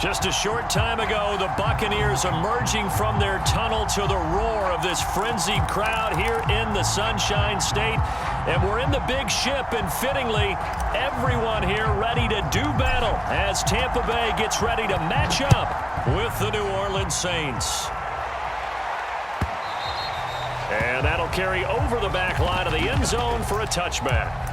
Just a short time ago, the Buccaneers emerging from their tunnel to the roar of this frenzied crowd here in the Sunshine State. And we're in the big ship, and fittingly, everyone here ready to do battle as Tampa Bay gets ready to match up with the New Orleans Saints. And that'll carry over the back line of the end zone for a touchback.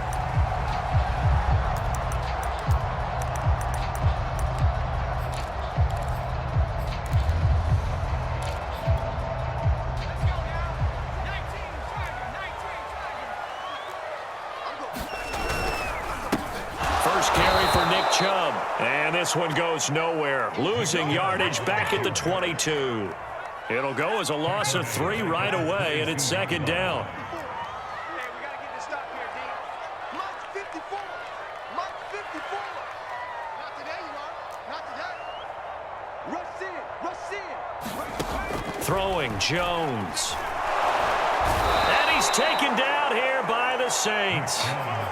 And this one goes nowhere. Losing yardage back at the 22. It'll go as a loss of 3 right away, and it's second down. Throwing Jones. And he's taken down here by the Saints.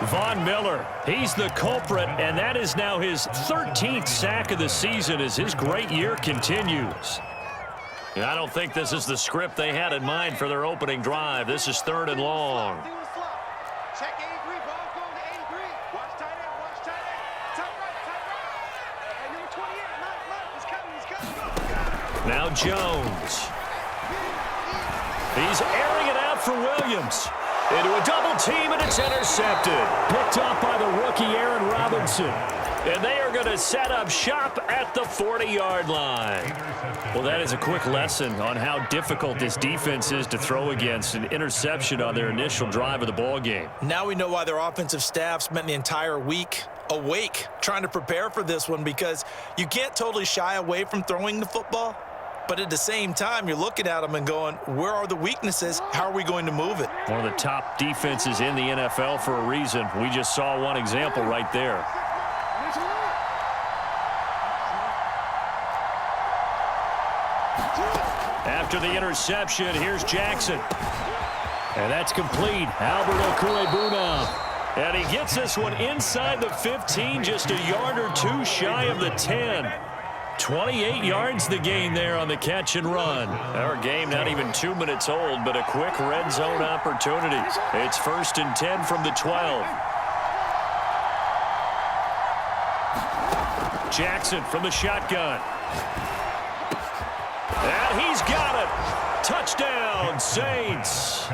Von Miller, he's the culprit, and that is now his 13th sack of the season as his great year continues. And I don't think this is the script they had in mind for their opening drive. This is 3rd and long. Now Jones. He's airing it out for Williams. Into a double team, and it's intercepted. Picked up by the rookie Aaron Robinson. And they are going to set up shop at the 40-yard line. Well, that is a quick lesson on how difficult this defense is to throw against. An interception on their initial drive of the ball game. Now we know why their offensive staff spent the entire week awake trying to prepare for this one, because you can't totally shy away from throwing the football. But at the same time, you're looking at them and going, where are the weaknesses? How are we going to move it? One of the top defenses in the NFL for a reason. We just saw one example right there. After the interception, here's Jackson. And that's complete. Albert Okwuegbunam. And he gets this one inside the 15, just a yard or two shy of the 10. 28 yards the gain there on the catch and run. Our game not even 2 minutes old, but a quick red zone opportunity. It's 1st and 10 from the 12. Jackson from the shotgun. And he's got it. Touchdown, Saints.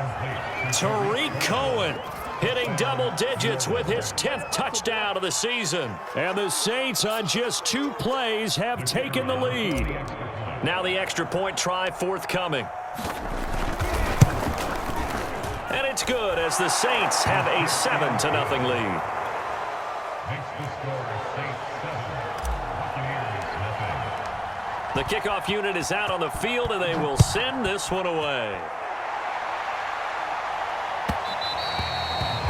Tariq Cohen hitting double digits with his 10th touchdown of the season. And the Saints on just 2 plays have taken the lead. Now the extra point try forthcoming. And it's good as the Saints have a 7-0 lead. The kickoff unit is out on the field, and they will send this one away.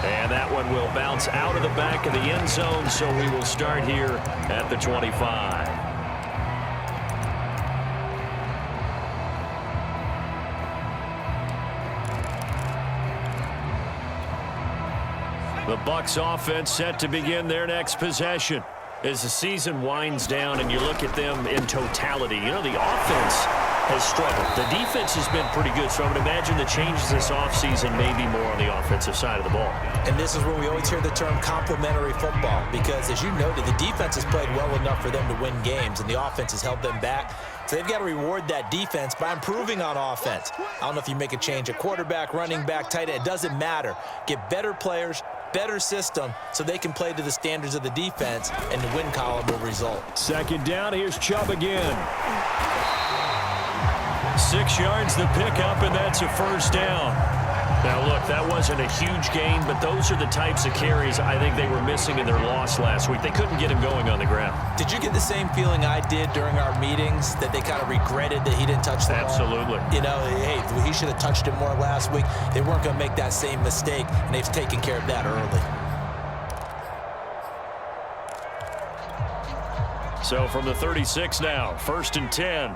And that one will bounce out of the back of the end zone, so we will start here at the 25. The Bucs offense set to begin their next possession. As the season winds down and you look at them in totality, you know, the offense has struggled. The defense has been pretty good, so I would imagine the changes this offseason may be more on the offensive side of the ball. And this is where we always hear the term complementary football, because as you noted, the defense has played well enough for them to win games, and the offense has held them back. So they've got to reward that defense by improving on offense. I don't know if you make a change at quarterback, running back, tight end. It doesn't matter. Get better players, better system, so they can play to the standards of the defense, and the win column will result. Second down, here's Chubb again. 6 yards the pickup, and that's a first down. Now, look, that wasn't a huge gain, but those are the types of carries I think they were missing in their loss last week. They couldn't get him going on the ground. Did you get the same feeling I did during our meetings, that they kind of regretted that he didn't touch the ball? Absolutely. You know, hey, he should have touched it more last week. They weren't going to make that same mistake, and they've taken care of that early. So from the 36 now, 1st and 10.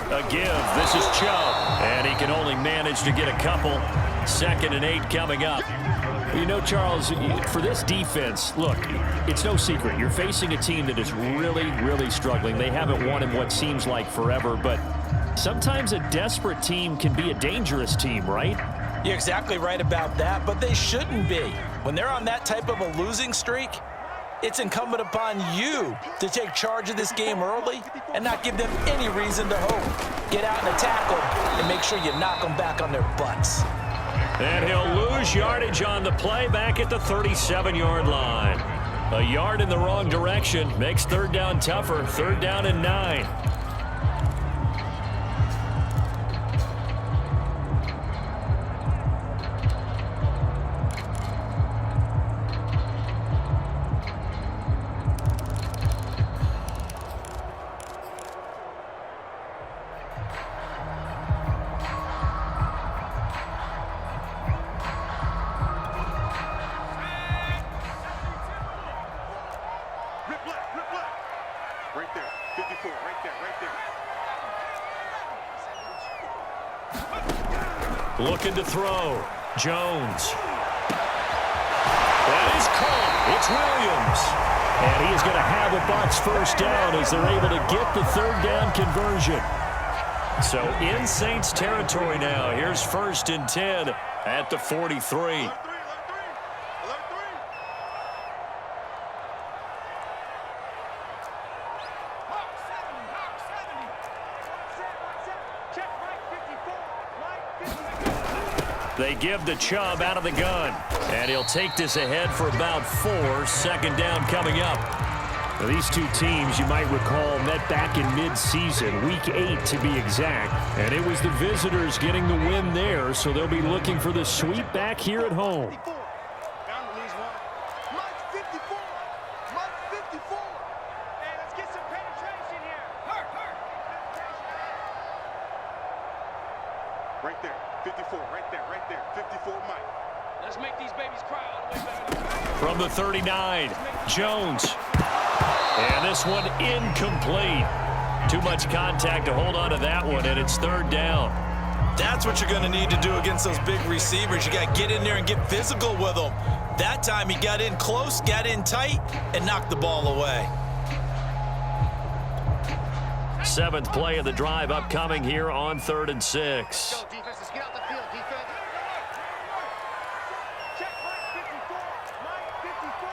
A give. This is Chubb. And he can only manage managed to get a couple. 2nd and 8 coming up. You know, Charles, for this defense, look, it's no secret. You're facing a team that is really, really struggling. They haven't won in what seems like forever, but sometimes a desperate team can be a dangerous team, right? You're exactly right about that, but they shouldn't be. When they're on that type of a losing streak, it's incumbent upon you to take charge of this game early and not give them any reason to hope. Get out and attack them and make sure you knock them back on their butts. And he'll lose yardage on the play back at the 37-yard line. A yard in the wrong direction makes 3rd down tougher. 3rd down and 9. Right there, 54, right there. Looking to throw. Jones. That is caught. It's Williams. And he is going to have a Bucs 1st down as they're able to get the 3rd down conversion. So in Saints territory now. Here's 1st and 10 at the 43. They give the Chubb out of the gun. And he'll take this ahead for about 4. 2nd down coming up. Now, these two teams, you might recall, met back in mid-season, Week 8 to be exact. And it was the visitors getting the win there, so they'll be looking for the sweep back here at home. Right there, 54, right there, 54, Mike. Let's make these babies cry all the way back. From the 39, Jones. And this one incomplete. Too much contact to hold on to that one, and it's 3rd down. That's what you're going to need to do against those big receivers. You got to get in there and get physical with them. That time he got in close, got in tight, and knocked the ball away. 7th play of the drive upcoming here on 3rd and 6. Go, defense, let's get out the field, defense. Check Mike 54, Mike 54.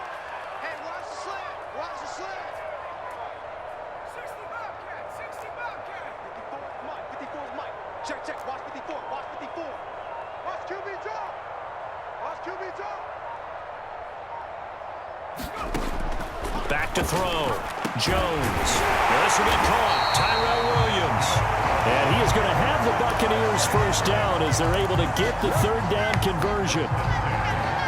Hey, watch the slant, watch the slant. 60 Bobcat, 60 Bobcat. 54 is Mike, 54 is Mike. Check, watch 54, watch 54. Watch QB drop. Watch QB drop. Back to throw. Jones. This will be caught. Tyrell Williams. And he is going to have the Buccaneers 1st down as they're able to get the 3rd down conversion.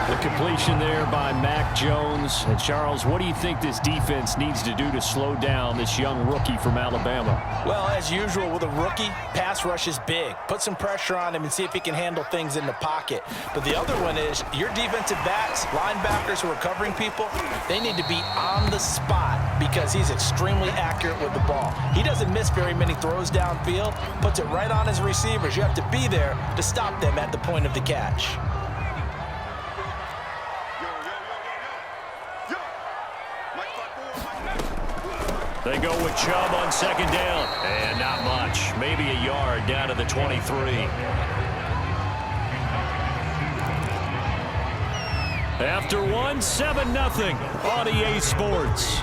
The completion there by Mac Jones. And Charles, what do you think this defense needs to do to slow down this young rookie from Alabama? Well, as usual with a rookie, pass rush is big. Put some pressure on him and see if he can handle things in the pocket. But the other one is your defensive backs, linebackers who are covering people, they need to be on the spot because he's extremely accurate with the ball. He doesn't miss very many throws downfield, puts it right on his receivers. You have to be there to stop them at the point of the catch. They go with Chubb on 2nd down. And not much. Maybe a yard down to the 23. After one, 7-0 on EA Sports.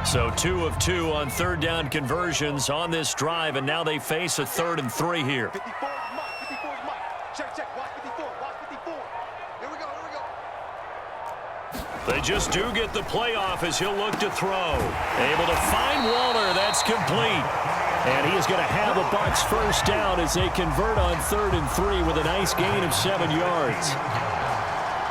So 2 of 2 on 3rd down conversions on this drive, and now they face a 3rd and 3 here. 54 is Mike, 54 is Mike. Check, watch 54, watch 54. Here we go. They just do get the playoff as he'll look to throw. Able to find Waller. That's complete. And he is going to have a Bucs first down as they convert on 3rd and 3 with a nice gain of 7 yards.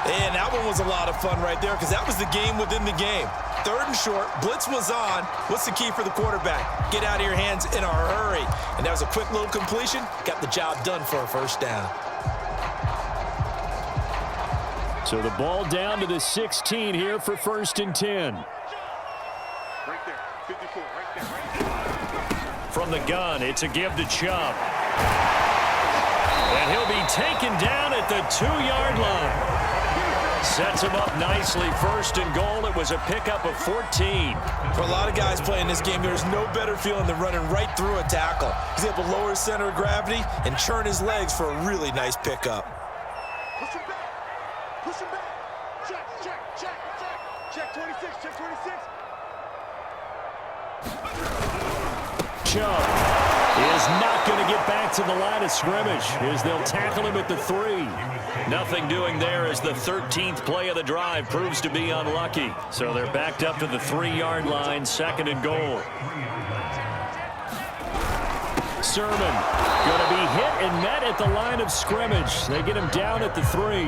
And that one was a lot of fun right there because that was the game within the game. 3rd and short, blitz was on. What's the key for the quarterback? Get out of your hands in a hurry. And that was a quick little completion. Got the job done for a first down. So the ball down to the 16 here for 1st and 10. Right there, 54, right there, right there. From the gun, it's a give to Chubb. And he'll be taken down at the 2-yard line. Sets him up nicely. 1st and goal. It was a pickup of 14. For a lot of guys playing this game, there's no better feeling than running right through a tackle. He's able to lower his center of gravity and churn his legs for a really nice pickup. Push him back. Push him back. Check, check, check, check. Check 26, check 26. Chubb is not going to get back to the line of scrimmage as they'll tackle him at the 3. Nothing doing there as the 13th play of the drive proves to be unlucky. So they're backed up to the 3-yard line, 2nd and goal. Sermon going to be hit and met at the line of scrimmage. They get him down at the 3.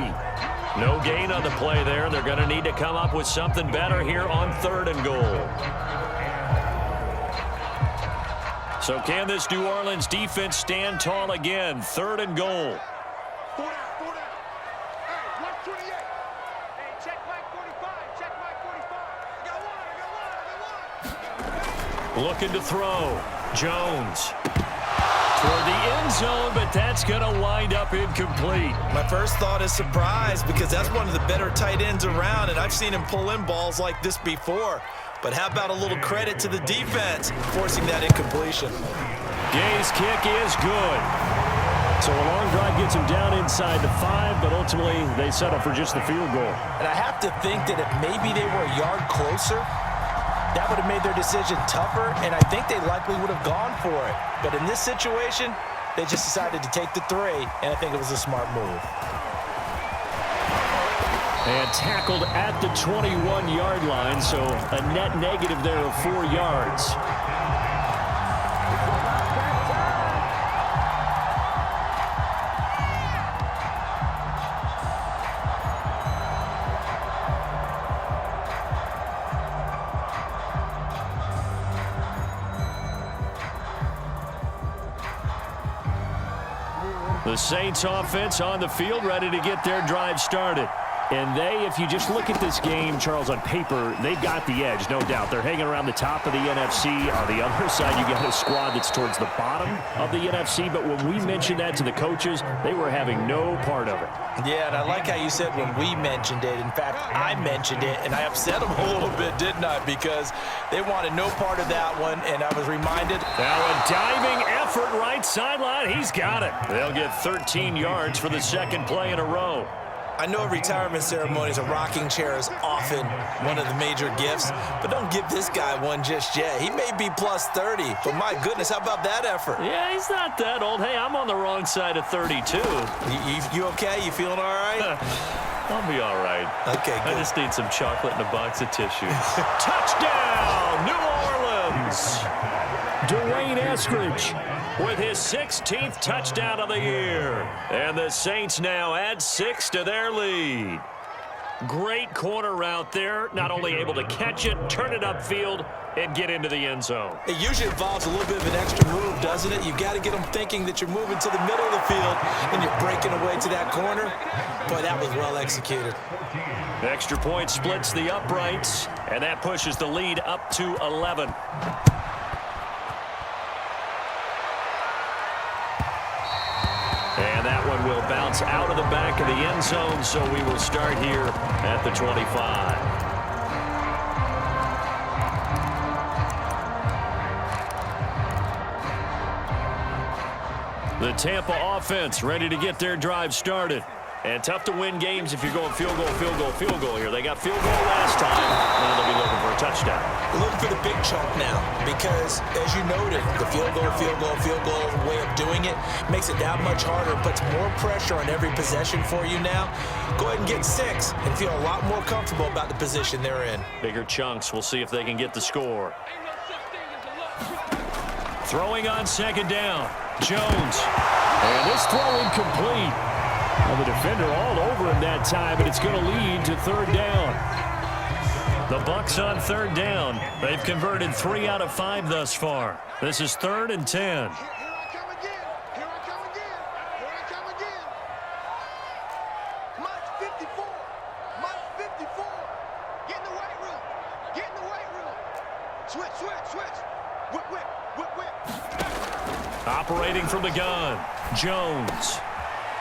No gain on the play there. They're going to need to come up with something better here on 3rd and goal. So can this New Orleans defense stand tall again? 3rd and goal. 4 down, 4 down. Hey, watch 28. Hey, check Mike 45, check Mike 45. I got one. Looking to throw. Jones. Toward the end zone, but that's going to wind up incomplete. My first thought is surprise because that's one of the better tight ends around, and I've seen him pull in balls like this before. But how about a little credit to the defense forcing that incompletion? Gay's kick is good. So a long drive gets him down inside the 5, but ultimately they settle for just the field goal. And I have to think that if maybe they were a yard closer, that would have made their decision tougher, and I think they likely would have gone for it. But in this situation, they just decided to take the 3, and I think it was a smart move. And tackled at the 21-yard line, so a net negative there of 4 yards. The Saints offense on the field, ready to get their drive started. And they, if you just look at this game, Charles, on paper, they've got the edge, no doubt. They're hanging around the top of the NFC. On the other side, you got a squad that's towards the bottom of the NFC. But when we mentioned that to the coaches, they were having no part of it. Yeah, and I like how you said when we mentioned it. In fact, I mentioned it, and I upset them a little bit, didn't I? Because they wanted no part of that one, and I was reminded. Now a diving effort right sideline. He's got it. They'll get 13 yards for the 2nd play in a row. I know retirement ceremonies, a rocking chair is often one of the major gifts, but don't give this guy one just yet. He may be plus 30, but my goodness, how about that effort? Yeah, he's not that old. Hey, I'm on the wrong side of 32. You okay? You feeling all right? I'll be all right. Okay, good. I just need some chocolate and a box of tissues. Touchdown, New Orleans! Dwayne Eskridge with his 16th touchdown of the year. And the Saints now add 6 to their lead. Great corner route there. Not only able to catch it, turn it upfield, and get into the end zone. It usually involves a little bit of an extra move, doesn't it? You've got to get them thinking that you're moving to the middle of the field and you're breaking away to that corner. Boy, that was well executed. The extra point splits the uprights, and that pushes the lead up to 11. And that one will bounce out of the back of the end zone, so we will start here at the 25. The Tampa offense ready to get their drive started. And tough to win games if you're going field goal, field goal, field goal here. They got field goal last time. Now they'll be looking for a touchdown. Looking for the big chunk now because, as you noted, the field goal way of doing it makes it that much harder, puts more pressure on every possession for you now. Go ahead and get 6 and feel a lot more comfortable about the position they're in. Bigger chunks. We'll see if they can get the score. Throwing on second down. Jones. And this throw incomplete. Well, the defender all over him that time, but it's going to lead to third down. The Bucs on third down. They've converted 3 out of 5 thus far. This is 3rd and 10. Here I come again. Here I come again. Here I come again. Mike 54. Mike 54. Get in the weight room. Get in the weight room. Switch, switch, switch. Whip, whip, whip, whip. Operating from the gun. Jones.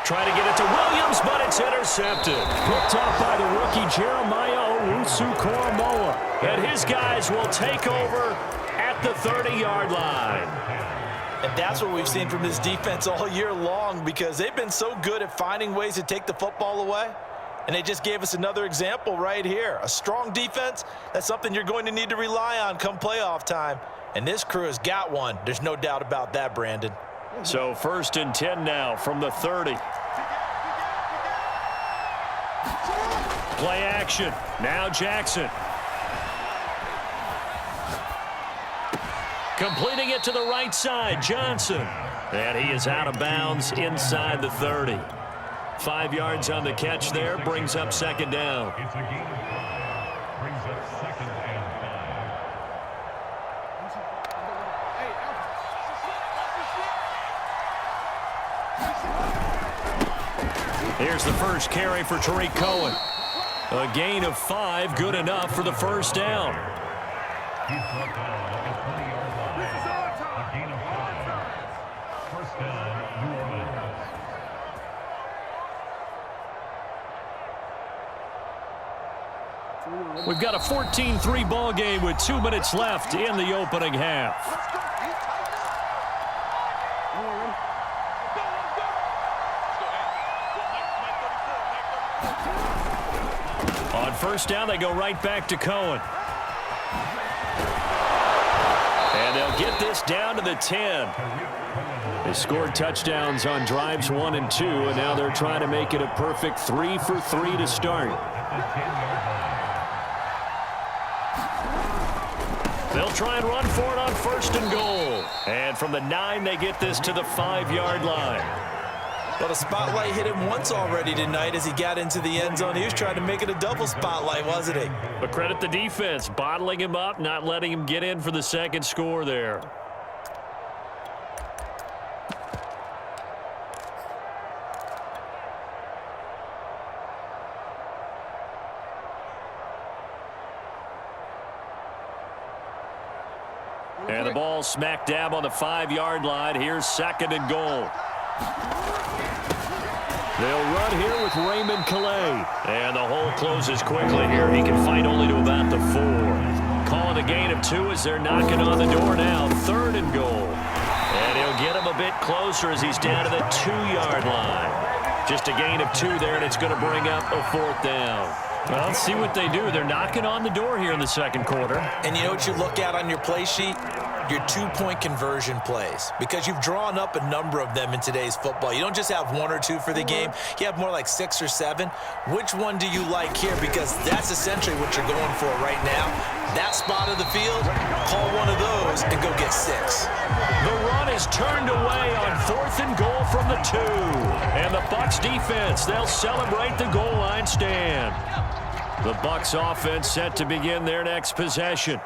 Trying to get it to Williams, but it's intercepted. Picked off by the rookie Jeremiah Owusu-Koramoah. And his guys will take over at the 30-yard line. And that's what we've seen from this defense all year long, because they've been so good at finding ways to take the football away. And they just gave us another example right here. A strong defense, that's something you're going to need to rely on come playoff time. And this crew has got one. There's no doubt about that, Brandon. So 1st and 10 now from the 30. Play action. Now Jackson. Completing it to the right side, Johnson. And he is out of bounds inside the 30. 5 yards on the catch there, brings up second down. It's a gain of 5. Brings up 2nd and 5. Here's the first carry for Tariq Cohen. A gain of 5, good enough for the first down. He's brought down at the 20-yard line. A gain of 5. First down, New Orleans. We've got a 14-3 ball game with 2 minutes left in the opening half. Let's go. On first down, they go right back to Cohen. And they'll get this down to the 10. They scored touchdowns on drives 1 and 2, and now they're trying to make it a perfect 3 for 3 to start. They'll try and run for it on 1st and goal. And from the 9, they get this to the 5-yard line. Well, the spotlight hit him once already tonight as he got into the end zone. He was trying to make it a double spotlight, wasn't he? But credit the defense, bottling him up, not letting him get in for the second score there. And the ball smack dab on the 5-yard line. Here's 2nd and goal. They'll run here with Raymond Calais. And the hole closes quickly here. He can fight only to about the 4. Calling a gain of 2 as they're knocking on the door now. 3rd and goal. And he'll get him a bit closer as he's down to the 2-yard line. Just a gain of 2 there, and it's going to bring up a 4th down. Well, let's see what they do. They're knocking on the door here in the second quarter. And you know what you look at on your play sheet? Your 2-point conversion plays, because you've drawn up a number of them in today's football. You don't just have 1 or 2 for the game. You have more like 6 or 7. Which one do you like here? Because that's essentially what you're going for right now. That spot of the field, call one of those and go get 6. The run is turned away on 4th and goal from the 2. And the Bucs defense, they'll celebrate the goal line stand. The Bucs offense set to begin their next possession.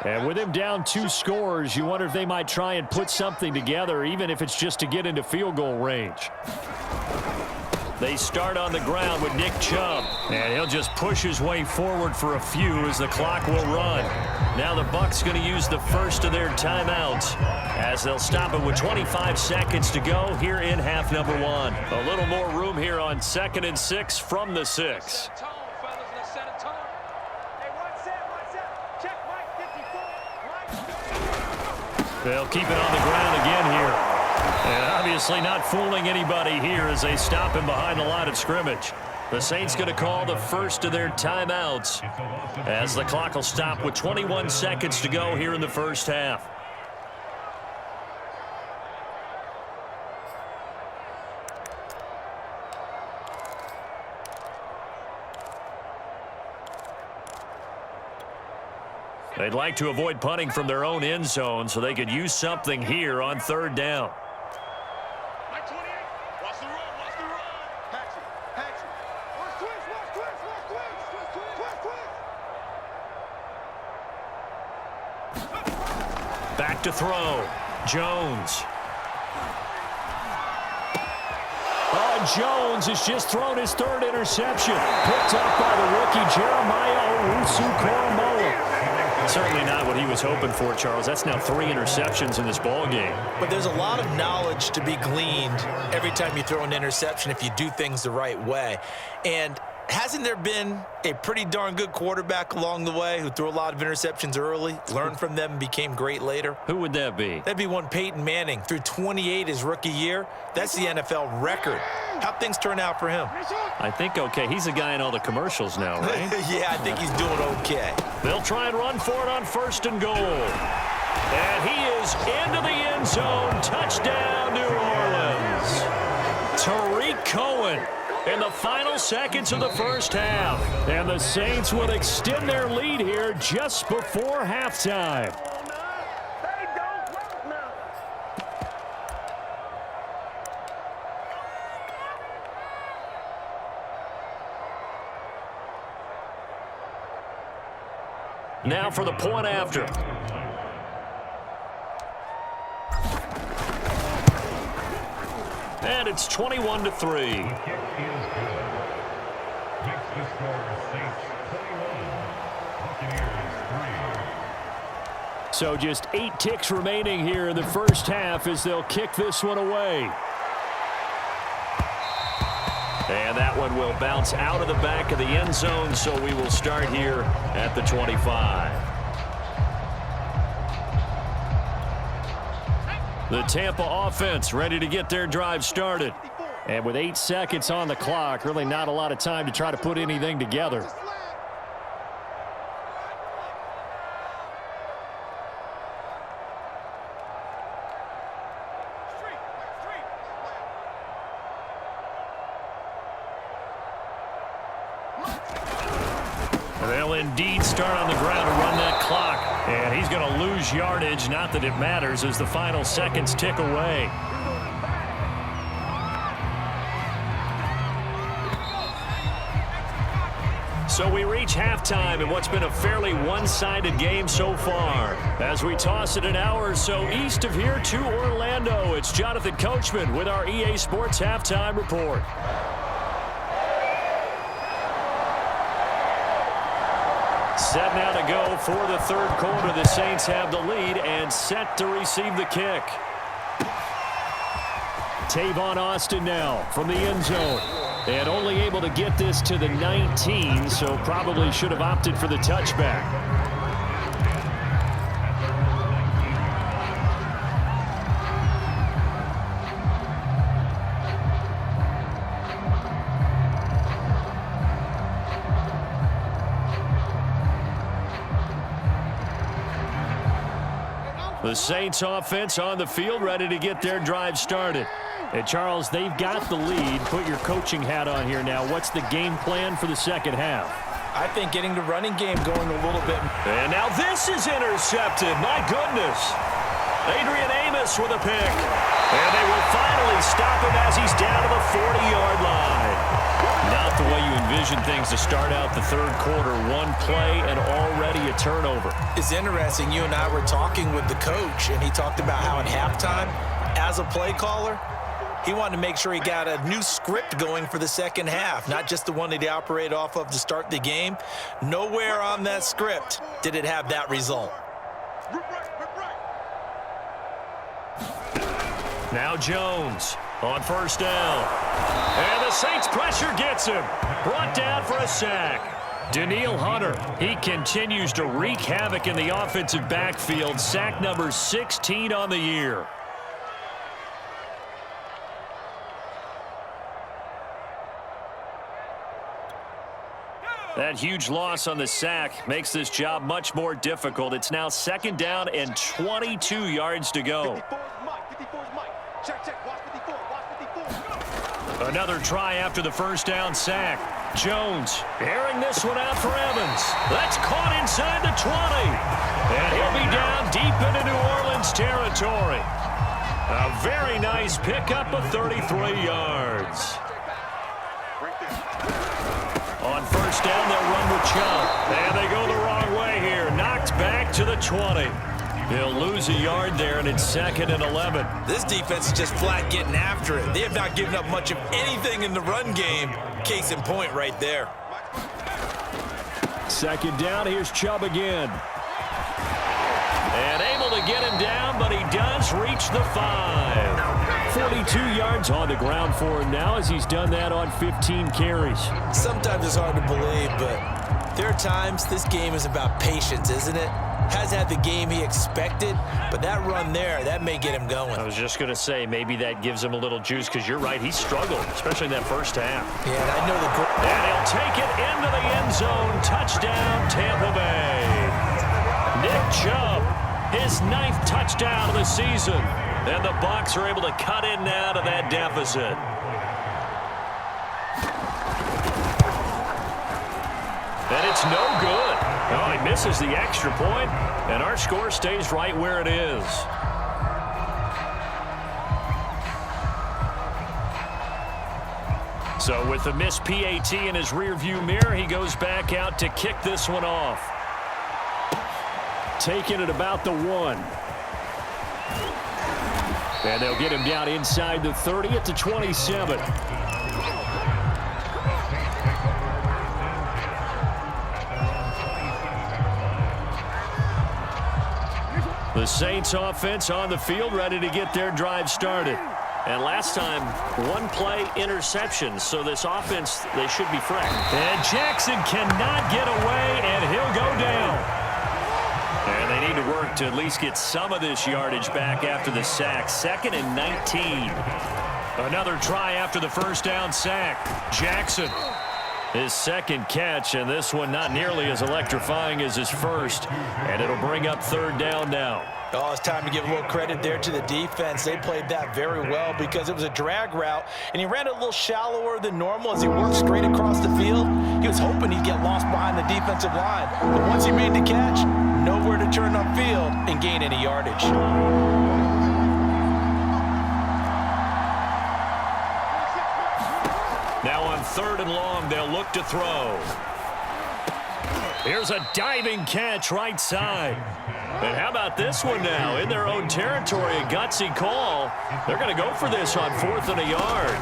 And with him down 2 scores, you wonder if they might try and put something together, even if it's just to get into field goal range. They start on the ground with Nick Chubb, and he'll just push his way forward for a few as the clock will run. Now the Bucs going to use the first of their timeouts as they'll stop it with 25 seconds to go here in half number 1. A little more room here on 2nd and 6 from the 6. They'll keep it on the ground again here. And obviously not fooling anybody here as they stop him behind the line of scrimmage. The Saints going to call the first of their timeouts as the clock will stop with 21 seconds to go here in the first half. They'd like to avoid punting from their own end zone so they could use something here on third down. Mike 28. Watch the run. Watch the run. Hatchet. Hatchet. Watch twist. Watch twist. Watch twist. Twist. Twist. Back to throw. Jones. Jones has just thrown his third interception. Picked up by the rookie Jeremiah Owusu-Koramoah. Certainly not what he was hoping for, Charles. That's now 3 interceptions in this ball game. But there's a lot of knowledge to be gleaned every time you throw an interception if you do things the right way. And hasn't there been a pretty darn good quarterback along the way who threw a lot of interceptions early, learned from them, and became great later? Who would that be? That'd be one Peyton Manning. Threw 28 his rookie year. That's the NFL record. How'd things turn out for him? I think okay. He's a guy in all the commercials now, right? Yeah, I think he's doing okay. They'll try and run for it on 1st and goal. And he is into the end zone. Touchdown, New Orleans. Tariq Cohen in the final seconds of the first half. And the Saints will extend their lead here just before halftime. Now for the point after. And it's 21-3. The kick is good. Makes the score Saints 21, Buccaneers 3. So just 8 ticks remaining here in the first half as they'll kick this one away. And that one will bounce out of the back of the end zone, so we will start here at the 25. The Tampa offense ready to get their drive started. And with 8 seconds on the clock, really not a lot of time to try to put anything together. They'll indeed start on the ground to run that clock. And he's going to lose yardage. Not that it matters as the final seconds tick away. So we reach halftime in what's been a fairly one-sided game so far. As we toss it an hour or so east of here to Orlando, it's Jonathan Coachman with our EA Sports Halftime Report. Set now to go for the third quarter. The Saints have the lead and set to receive the kick. Tavon Austin now from the end zone. And only able to get this to the 19, so probably should have opted for the touchback. The Saints offense on the field ready to get their drive started. And Charles, they've got the lead. Put your coaching hat on here now. What's the game plan for the second half? I think getting the running game going a little bit. And now this is intercepted. My goodness. Adrian Amos with a pick. And they will finally stop him as he's down to the 40-yard line. Not the way you envision things to start out the third quarter. One play and already a turnover. It's interesting. You and I were talking with the coach, and he talked about how at halftime, as a play caller, he wanted to make sure he got a new script going for the second half, not just the one that he operated off of to start the game. Nowhere on that script did it have that result. Now Jones on first down. And the Saints pressure gets him. Brought down for a sack. Danielle Hunter, he continues to wreak havoc in the offensive backfield. Sack number 16 on the year. That huge loss on the sack makes this job much more difficult. It's now second down and 22 yards to go. 54 is Mike. 54 is Mike. Check, check. Watch 54. Watch 54. Another try after the first down sack. Jones airing this one out for Evans. That's caught inside the 20. And he'll be down deep into New Orleans territory. A very nice pickup of 33 yards. On first down, they'll run with Chubb. And they go the wrong way here. Knocked back to the 20. He'll lose a yard there, and it's 2nd and 11. This defense is just flat getting after it. They have not given up much of anything in the run game. Case in point right there. 2nd down, here's Chubb again. And able to get him down, but he does reach the 5. 42 yards on the ground for him now as he's done that on 15 carries. Sometimes it's hard to believe, but there are times this game is about patience, isn't it? Has had the game he expected, but that run there, that may get him going. I was just going to say, maybe that gives him a little juice, because you're right, he struggled, especially in that first half. Yeah, and I know and he'll take it into the end zone. Touchdown, Tampa Bay. Nick Chubb, his 9th touchdown of the season. And the Bucs are able to cut in now to that deficit. And it's no good. Oh, he misses the extra point, and our score stays right where it is. So with the missed PAT in his rearview mirror, he goes back out to kick this one off. Taking it about the 1. And they'll get him down inside the 30 at the 27. The Saints offense on the field, ready to get their drive started. And last time, 1-play interception, so this offense, they should be fresh. And Jackson cannot get away, and he'll go down. And they need to work to at least get some of this yardage back after the sack. 2nd and 19. Another try after the first down sack. Jackson. His 2nd catch, and this one not nearly as electrifying as his first. And it'll bring up 3rd down now. Oh, it's time to give a little credit there to the defense. They played that very well because it was a drag route, and he ran it a little shallower than normal as he worked straight across the field. He was hoping he'd get lost behind the defensive line. But once he made the catch, nowhere to turn upfield and gain any yardage. Now on 3rd and long, they'll look to throw. Here's a diving catch right side. And how about this one now? In their own territory, a gutsy call. They're going to go for this on 4th and a yard.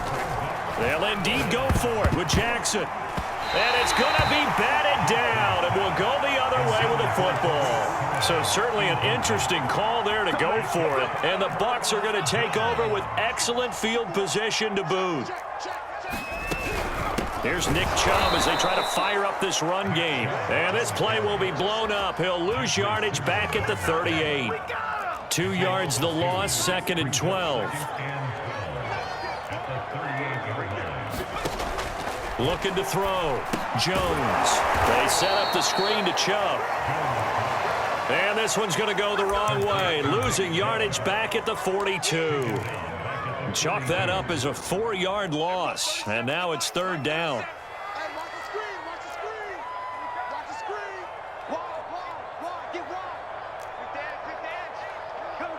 They'll indeed go for it with Jackson. And it's going to be batted down, and we'll go the other way with the football. So certainly an interesting call there to go for it. And the Bucs are going to take over with excellent field position to boot. Here's Nick Chubb as they try to fire up this run game. And this play will be blown up. He'll lose yardage back at the 38. 2 yards the loss, 2nd and 12. Looking to throw. Jones. They set up the screen to Chubb. And this one's going to go the wrong way. Losing yardage back at the 42. Chalk that up as a 4-yard loss. And now it's 3rd down. Hey, watch the screen, watch the screen. Watch the screen. Wide, get wide. Quick the edge. Come.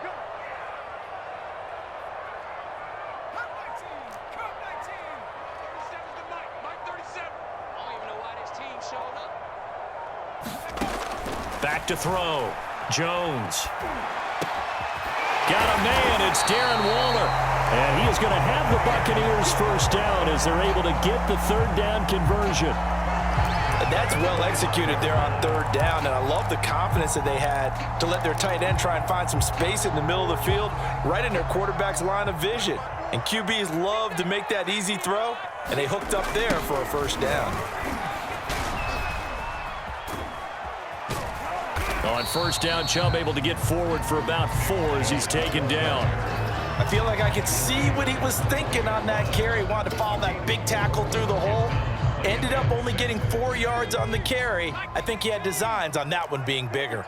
Come 19, come 19. 37's the Mike 37. I don't even know why this team showed up. Back to throw. Jones. Got a man. It's Darren Waller. And he is going to have the Buccaneers first down as they're able to get the 3rd down conversion. That's well executed there on 3rd down, and I love the confidence that they had to let their tight end try and find some space in the middle of the field, right in their quarterback's line of vision. And QBs love to make that easy throw, and they hooked up there for a first down. On first down, Chubb able to get forward for about 4 as he's taken down. I feel like I could see what he was thinking on that carry. He wanted to follow that big tackle through the hole. Ended up only getting 4 yards on the carry. I think he had designs on that one being bigger.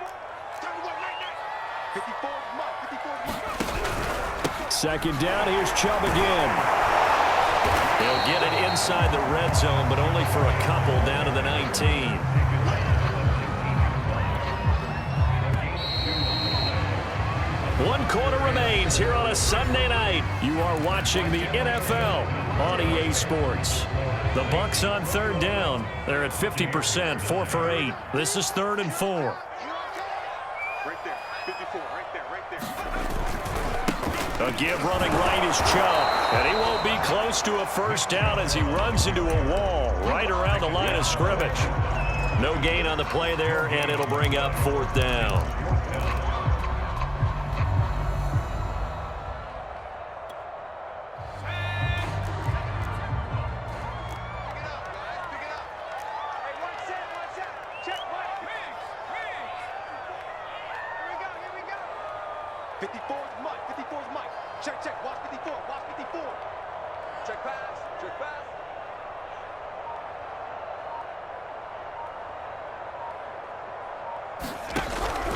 54's Mike. 2nd down, here's Chubb again. They'll get it inside the red zone, but only for a couple down to the 19. One quarter remains here on a Sunday night. You are watching the NFL on EA Sports. The Bucs on third down. They're at 50%, 4 for 8. This is 3rd and 4. Right there, 54, right there, right there. A give running right is Chubb, and he won't be close to a first down as he runs into a wall right around the line of scrimmage. No gain on the play there, and it'll bring up 4th down.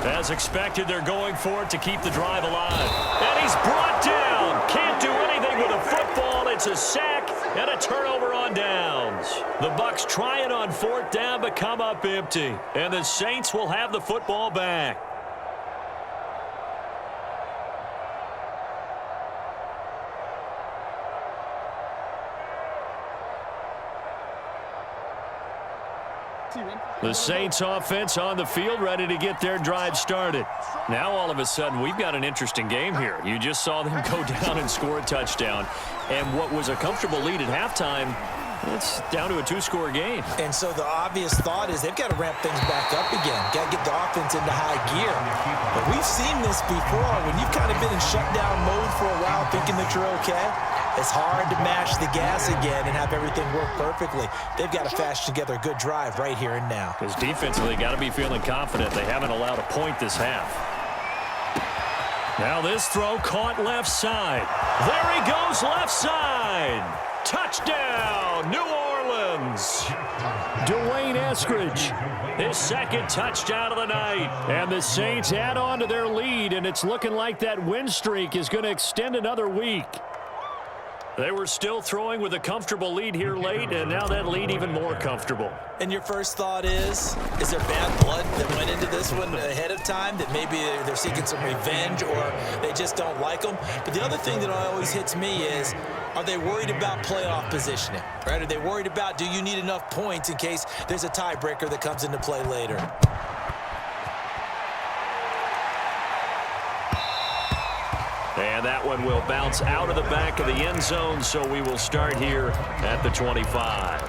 As expected, they're going for it to keep the drive alive. And he's brought down. Can't do anything with a football. It's a sack and a turnover on downs. The Bucs trying on 4th down but come up empty. And the Saints will have the football back. The Saints offense on the field ready to get their drive started. Now all of a sudden we've got an interesting game here. You just saw them go down and score a touchdown. And what was a comfortable lead at halftime, it's down to a 2-score game. And so the obvious thought is they've got to ramp things back up again. Got to get the offense into high gear. But we've seen this before. When you've kind of been in shutdown mode for a while thinking that you're okay, it's hard to mash the gas again and have everything work perfectly. They've got to fashion together a good drive right here and now. Because defensively, they got to be feeling confident. They haven't allowed a point this half. Now this throw caught left side. There he goes left side. Touchdown, New Orleans. Dwayne Eskridge, his 2nd touchdown of the night. And the Saints add on to their lead, and it's looking like that win streak is going to extend another week. They were still throwing with a comfortable lead here late, and now that lead even more comfortable. And your first thought is there bad blood that went into this one ahead of time, that maybe they're seeking some revenge or they just don't like them? But the other thing that always hits me is, are they worried about playoff positioning? Right? Are they worried about, do you need enough points in case there's a tiebreaker that comes into play later? And that one will bounce out of the back of the end zone, so we will start here at the 25.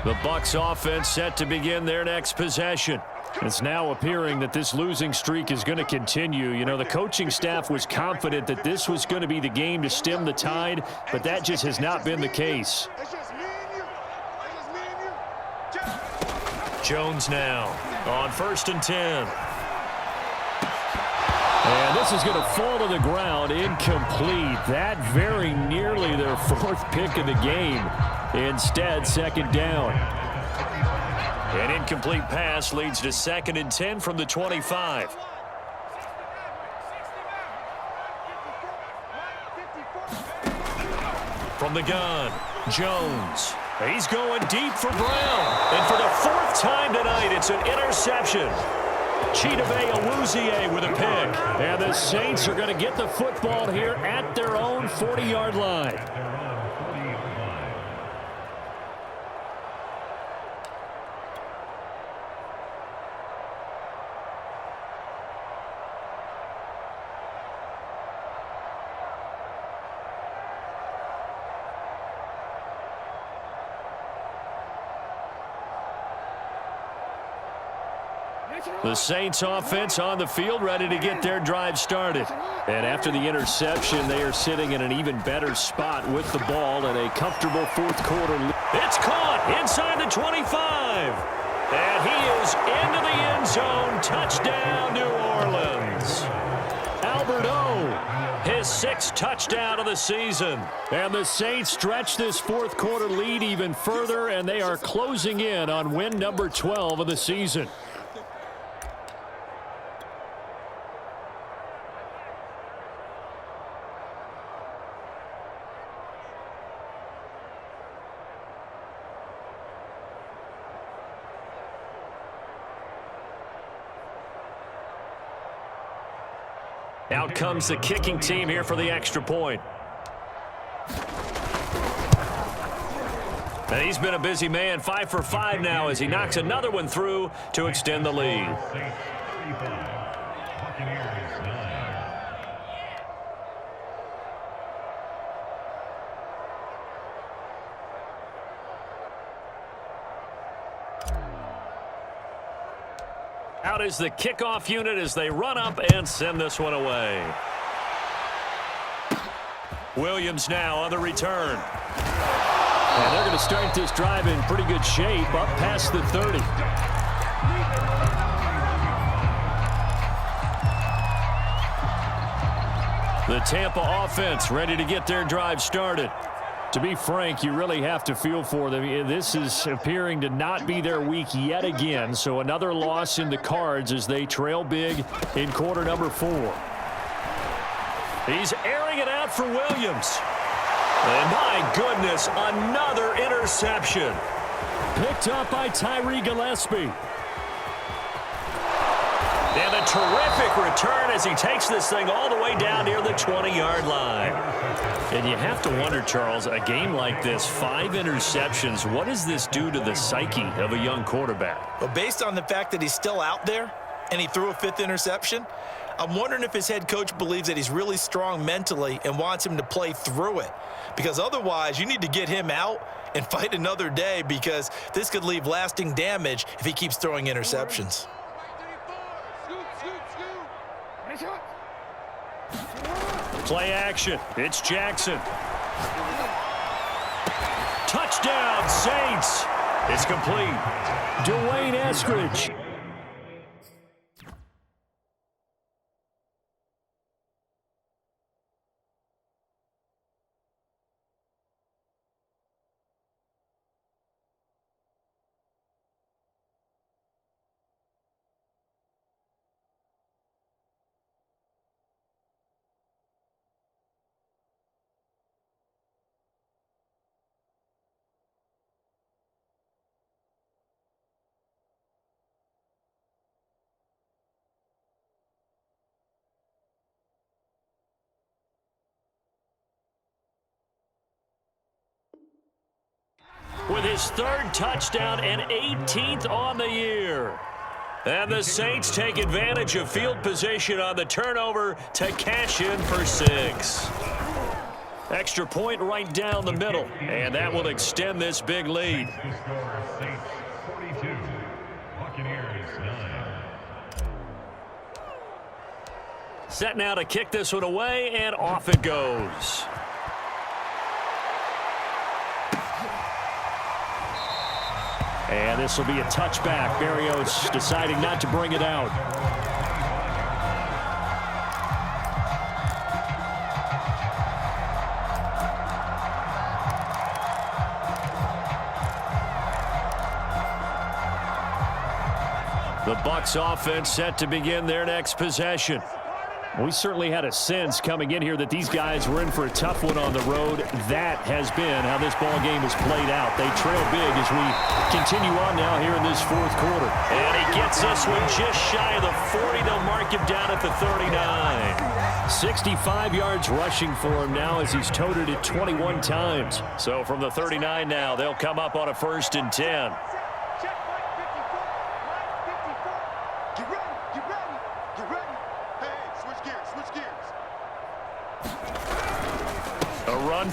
The Bucs offense set to begin their next possession. It's now appearing that this losing streak is going to continue. You know, the coaching staff was confident that this was going to be the game to stem the tide, but that just has not been the case. Jones now on 1st and 10. And this is going to fall to the ground, incomplete. That very nearly their 4th pick of the game. Instead, 2nd down. An incomplete pass leads to 2nd and 10 from the 25. From the gun, Jones. He's going deep for Brown. And for the 4th time tonight, it's an interception. Chidobe Awuzie with a pick. And the Saints are going to get the football here at their own 40-yard line. The Saints offense on the field ready to get their drive started. And after the interception, they are sitting in an even better spot with the ball in a comfortable 4th quarter. It's caught inside the 25. And he is into the end zone. Touchdown, New Orleans. Albert O, his 6th touchdown of the season. And the Saints stretch this 4th quarter lead even further, and they are closing in on win number 12 of the season. Out comes the kicking team here for the extra point. And he's been a busy man, 5 for 5 now as he knocks another one through to extend the lead. Out is the kickoff unit as they run up and send this one away. Williams now on the return. And they're going to start this drive in pretty good shape, up past the 30. The Tampa offense ready to get their drive started. To be frank, you really have to feel for them. This is appearing to not be their week yet again, so another loss in the cards as they trail big in quarter number 4. He's airing it out for Williams. And my goodness, another interception. Picked up by Tyree Gillespie. And a terrific return as he takes this thing all the way down near the 20-yard line. And you have to wonder, Charles, a game like this, 5 interceptions, what does this do to the psyche of a young quarterback? Well, based on the fact that he's still out there and he threw a 5th interception, I'm wondering if his head coach believes that he's really strong mentally and wants him to play through it. Because otherwise, you need to get him out and fight another day because this could leave lasting damage if he keeps throwing interceptions. Play action. It's Jackson. Touchdown, Saints. It's complete. Dwayne Eskridge. With his 3rd touchdown and 18th on the year. And the Saints take advantage of field position on the turnover to cash in for 6. Extra point right down the middle, and that will extend this big lead. Saints 42, Buccaneers 9. Set now to kick this one away, and off it goes. And this will be a touchback. Berrios deciding not to bring it out. The Bucs offense set to begin their next possession. We certainly had a sense coming in here that these guys were in for a tough one on the road. That has been how this ball game has played out. They trail big as we continue on now here in this 4th quarter. And he gets this one just shy of the 40. They'll mark him down at the 39. 65 yards rushing for him now as he's toted it 21 times. So from the 39 now, they'll come up on a 1st and 10.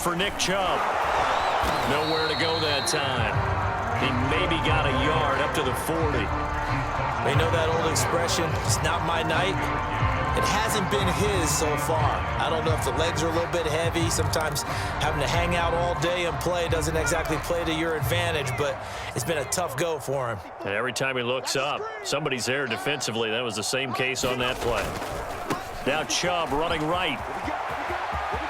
For Nick Chubb. Nowhere to go that time. He maybe got a yard up to the 40. They know that old expression, it's not my night. It hasn't been his so far. I don't know if the legs are a little bit heavy. Sometimes having to hang out all day and play doesn't exactly play to your advantage, but it's been a tough go for him. And every time he looks up, somebody's there defensively. That was the same case on that play. Now Chubb running right.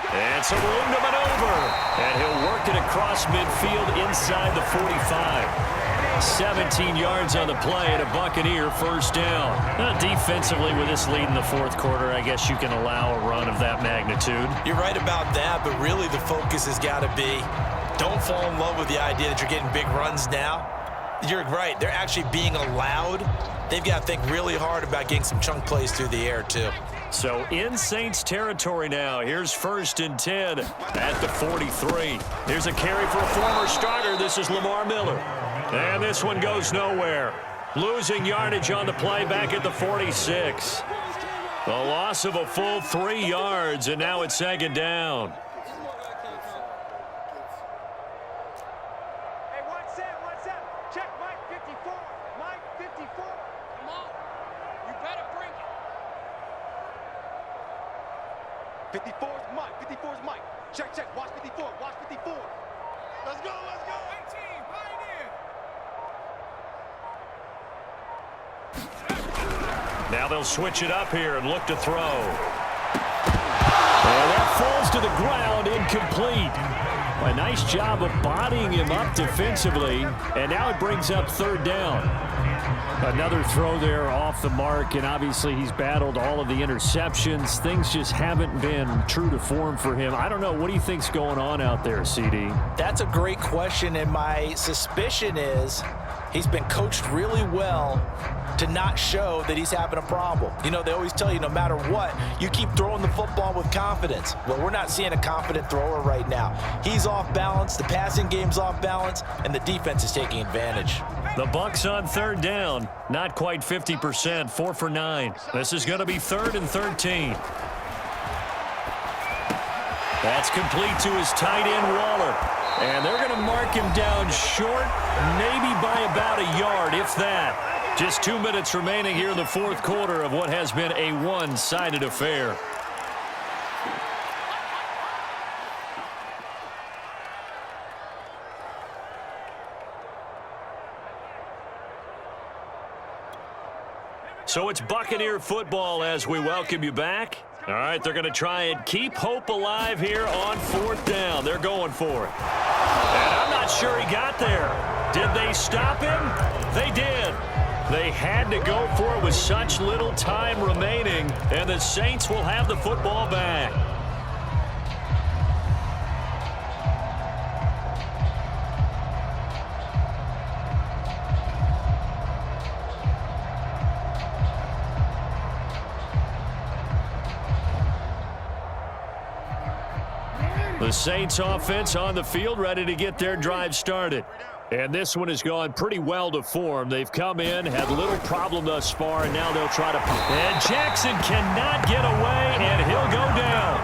And some room to maneuver. And he'll work it across midfield inside the 45. 17 yards on the play and a Buccaneer 1st down. Now, defensively, with this lead in the 4th quarter, I guess you can allow a run of that magnitude. You're right about that, but really the focus has got to be don't fall in love with the idea that you're getting big runs now. You're right. They're actually being allowed. They've got to think really hard about getting some chunk plays through the air, too. So in Saints territory now. Here's 1st and 10 at the 43. Here's a carry for a former starter. This is Lamar Miller. And this one goes nowhere. Losing yardage on the play back at the 46. The loss of a full 3 yards, and now it's 2nd down. Hey, what's that? Check Mike 54. Mike 54. Come on. You better bring it. 54 is Mike. 54 is Mike. Check. Watch 54. Watch 54. Let's go. 18, pioneer. Now they'll switch it up here and look to throw. And that falls to the ground, incomplete. A nice job of bodying him up defensively, and now it brings up 3rd down. Another throw there off the mark, and obviously he's battled all of the interceptions. Things just haven't been true to form for him. I don't know. What do you think's going on out there, CD? That's a great question, and my suspicion is he's been coached really well to not show that he's having a problem. You know, they always tell you no matter what, you keep throwing the football with confidence. Well, we're not seeing a confident thrower right now. He's off balance, the passing game's off balance, and the defense is taking advantage. The Bucs on 3rd down. Not quite 50%, 4 for 9. This is going to be 3rd and 13. That's complete to his tight end, Waller. And they're going to mark him down short, maybe by about a yard, if that. Just 2 minutes remaining here in the 4th quarter of what has been a one-sided affair. So it's Buccaneer football as we welcome you back. All right, they're going to try and keep hope alive here on 4th down. They're going for it. And I'm not sure he got there. Did they stop him? They did. They had to go for it with such little time remaining, and the Saints will have the football back. The Saints offense on the field, ready to get their drive started. And this one has gone pretty well to form. They've come in, had little problem thus far, and now they'll try to... And Jackson cannot get away, and he'll go down.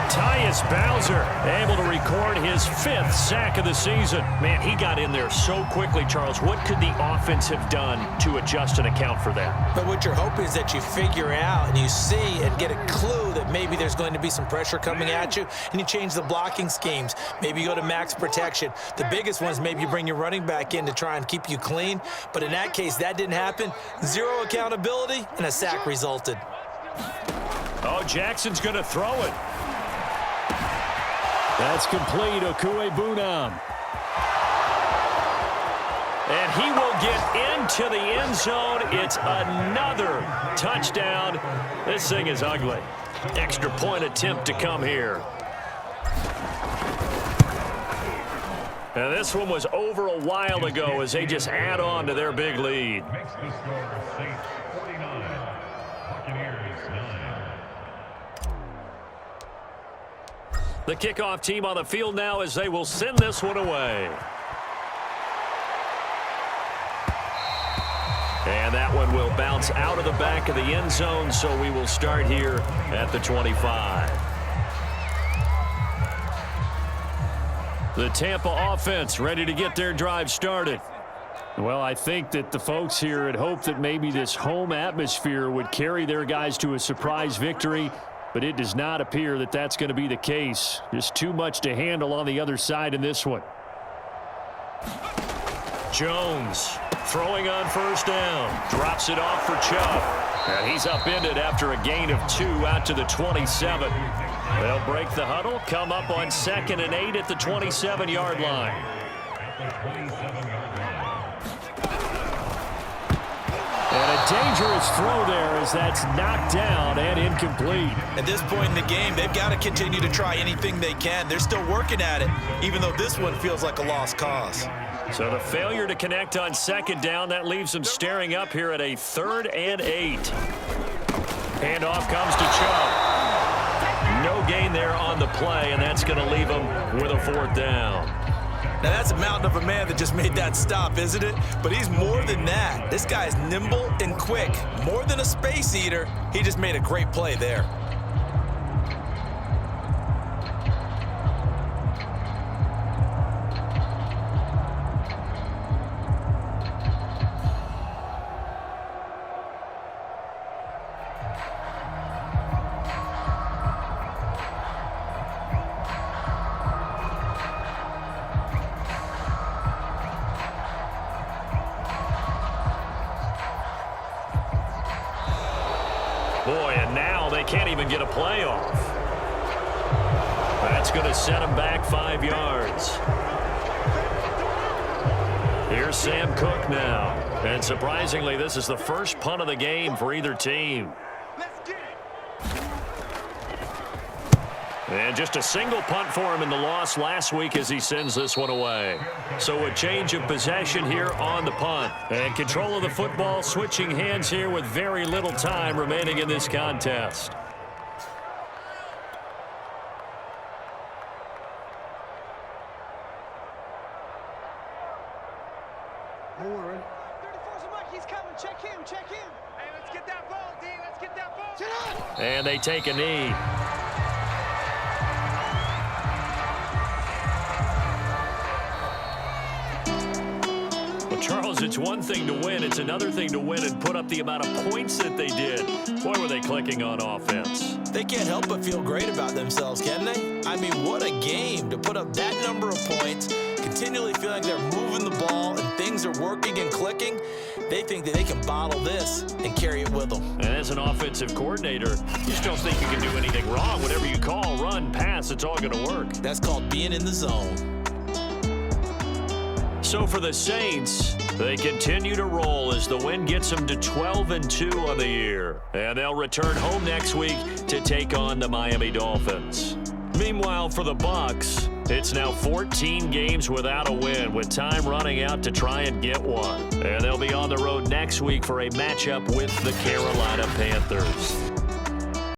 Tyus Bowser able to record his 5th sack of the season. Man, he got in there so quickly, Charles. What could the offense have done to adjust and account for that? But what you're hoping is that you figure out and you see and get a clue that maybe there's going to be some pressure coming at you, and you change the blocking schemes. Maybe you go to max protection. The biggest one is maybe you bring your running back in to try and keep you clean. But in that case, that didn't happen. 0 accountability, and a sack resulted. Oh, Jackson's going to throw it. That's complete, Okue-Bunam. And he will get into the end zone. It's another touchdown. This thing is ugly. Extra point attempt to come here. And this one was over a while ago as they just add on to their big lead. Makes the score Saints 49, Buccaneers 9. The kickoff team on the field now as they will send this one away. And that one will bounce out of the back of the end zone, so we will start here at the 25. The Tampa offense ready to get their drive started. Well, I think that the folks here had hoped that maybe this home atmosphere would carry their guys to a surprise victory, but it does not appear that that's going to be the case. Just too much to handle on the other side in this one. Jones throwing on 1st down. Drops it off for Chubb. And he's upended after a gain of 2 out to the 27. They'll break the huddle, come up on 2nd and 8 at the 27-yard line. And a dangerous throw there as that's knocked down and incomplete. At this point in the game, they've got to continue to try anything they can. They're still working at it, even though this one feels like a lost cause. So the failure to connect on 2nd down, that leaves them staring up here at a 3rd and 8. Handoff comes to Chubb. No gain there on the play, and that's going to leave him with a 4th down. Now, that's a mountain of a man that just made that stop, isn't it? But he's more than that. This guy's nimble and quick. More than a space eater, he just made a great play there. Boy, and now they can't even get a play off. That's going to set them back 5 yards. Here's Sam Cook now. And surprisingly, this is the first punt of the game for either team. And just a single punt for him in the loss last week as he sends this one away. So a change of possession here on the punt. And control of the football switching hands here with very little time remaining in this contest. Don't worry. 34's a Mike. He's coming. Check him. Check him. Hey, let's get that ball, D. Let's get that ball. Sit up. And they take a knee. Charles, it's one thing to win. It's another thing to win and put up the amount of points that they did. Boy, were they clicking on offense. They can't help but feel great about themselves, can they? I mean, what a game to put up that number of points, continually feeling like they're moving the ball and things are working and clicking. They think that they can bottle this and carry it with them. And as an offensive coordinator, you just don't think you can do anything wrong. Whatever you call, run, pass, it's all going to work. That's called being in the zone. So for the Saints, they continue to roll as the win gets them to 12-2 on the year. And they'll return home next week to take on the Miami Dolphins. Meanwhile, for the Bucs, it's now 14 games without a win, with time running out to try and get one. And they'll be on the road next week for a matchup with the Carolina Panthers.